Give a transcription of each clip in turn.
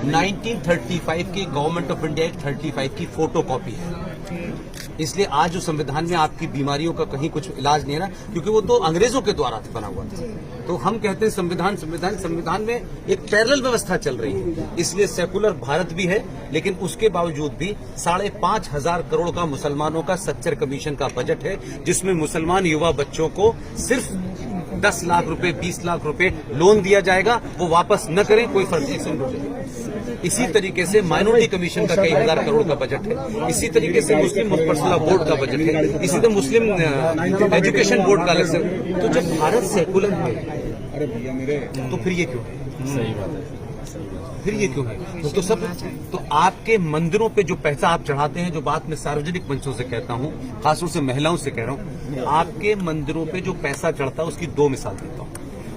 1935 की government of India act 35 की photo copy है। इसलिए आज जो संविधान में आपकी बीमारियों का कहीं कुछ इलाज नहीं है ना, क्योंकि वो तो अंग्रेजों के द्वारा बना हुआ था। तो हम कहते हैं संविधान में एक पैरेलल व्यवस्था चल रही है। इसलिए सेकुलर भारत भी है, लेकिन उसके बावजूद भी 5,500 करोड़ का मुसलमानों का सच्चर कमीशन का बजट है, जिसमें मुसलमान युवा बच्चों को सिर्फ 10 लाख रुपए 20 लाख रुपए लोन दिया जाएगा, वो वापस न करें, कोई फर्जी एक्शन हो जाए। इसी तरीके से माइनॉरिटी कमीशन का कई हजार करोड़ का बजट है। इसी तरीके से मुस्लिम पर्सनल बोर्ड का बजट है। इसी तरह मुस्लिम एजुकेशन बोर्ड का अलग से। तो जब भारत सेकुलर है, अरे भैया मेरे, तो फिर ये क्यों है? सही बात है। फिर ये क्यों है? तो आपके मंदिरों पे जो पैसा आप चढ़ाते हैं, जो बात मैं सार्वजनिक मंचों से कहता हूं, खासतौर से महिलाओं से कह रहा हूं, आपके मंदिरों पे जो पैसा चढ़ता है उसकी 2 मिसाल देता हूं।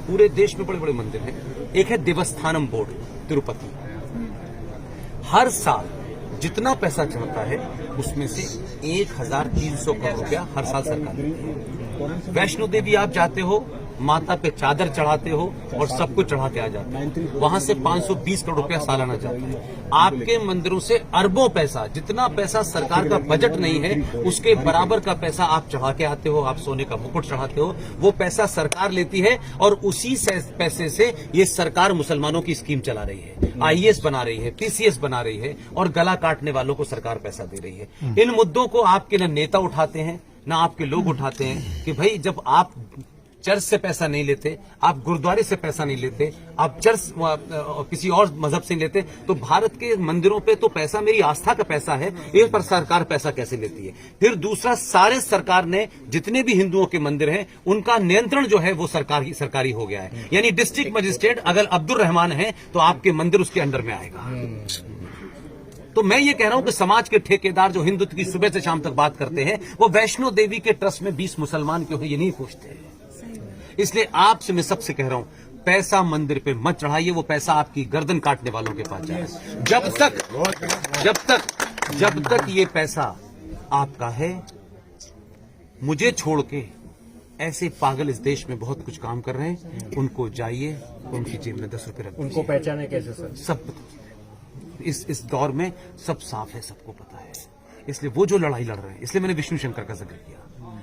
पूरे देश में बड़े बड़े मंदिर हैं। एक है देवस्थानम बोर्ड तिरुपति, हर साल जितना पैसा चढ़ता है उसमें से 1,300 करोड़ रुपया हर साल सरकार देती है। वैष्णो देवी आप जाते हो, माता पे चादर चढ़ाते हो और सब कुछ चढ़ाते आ जाते हो, वहां से 520 करोड़ रुपया सालाना जाता है। आपके मंदिरों से अरबों पैसा, जितना पैसा सरकार का बजट नहीं है उसके बराबर का पैसा आप चढ़ा के आते हो। आप सोने का मुकुट चढ़ाते हो, वो पैसा सरकार लेती है और उसी पैसे से ये सरकार मुसलमानों की स्कीम चला रही है, IAS बना रही है, PCS बना रही है और गला काटने वालों को सरकार पैसा दे रही है। इन मुद्दों को आपके न नेता उठाते हैं, न आपके लोग उठाते हैं कि भाई जब आप चर्च से पैसा नहीं लेते, आप गुरुद्वारे से पैसा नहीं लेते, आप चर्च किसी और मजहब से नहीं लेते, तो भारत के मंदिरों पे तो पैसा मेरी आस्था का पैसा है, इस पर सरकार पैसा कैसे लेती है? फिर दूसरा, सारे सरकार ने जितने भी हिंदुओं के मंदिर हैं उनका नियंत्रण जो है वो सरकारी हो गया है। यानी डिस्ट्रिक्ट मजिस्ट्रेट अगर अब्दुल रहमान है तो आपके मंदिर उसके अंडर में आएगा। तो मैं ये कह रहा हूं कि समाज के ठेकेदार जो हिंदुत्व की सुबह से शाम तक बात करते हैं, वो वैष्णो देवी के ट्रस्ट में 20 मुसलमान क्यों है ये नहीं पूछते। इसलिए आपसे मैं सबसे कह रहा हूं, पैसा मंदिर पे मत चढ़ाइए, वो पैसा आपकी गर्दन काटने वालों के पास जाए। जब तक ये पैसा आपका है, मुझे छोड़ के ऐसे पागल इस देश में बहुत कुछ काम कर रहे हैं, उनको जाइए, उनकी जेब में 10 रुपए रख, उनको पहचाने कैसे सर? सब इस दौर में सब साफ है, सबको पता है। इसलिए वो जो लड़ाई लड़ रहे हैं, इसलिए मैंने विष्णु शंकर का जिक्र किया।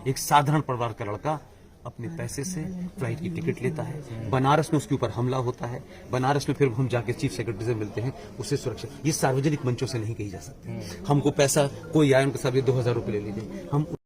एक साधारण परिवार का लड़का अपने पैसे से फ्लाइट की टिकट लेता है, बनारस में उसके ऊपर हमला होता है, बनारस में फिर हम जाके चीफ सेक्रेटरी से मिलते हैं, उससे सुरक्षा। ये सार्वजनिक मंचों से नहीं कही जा सकती। हमको पैसा कोई आए, उनके साथ 2,000 रुपए ले लीजिए, हम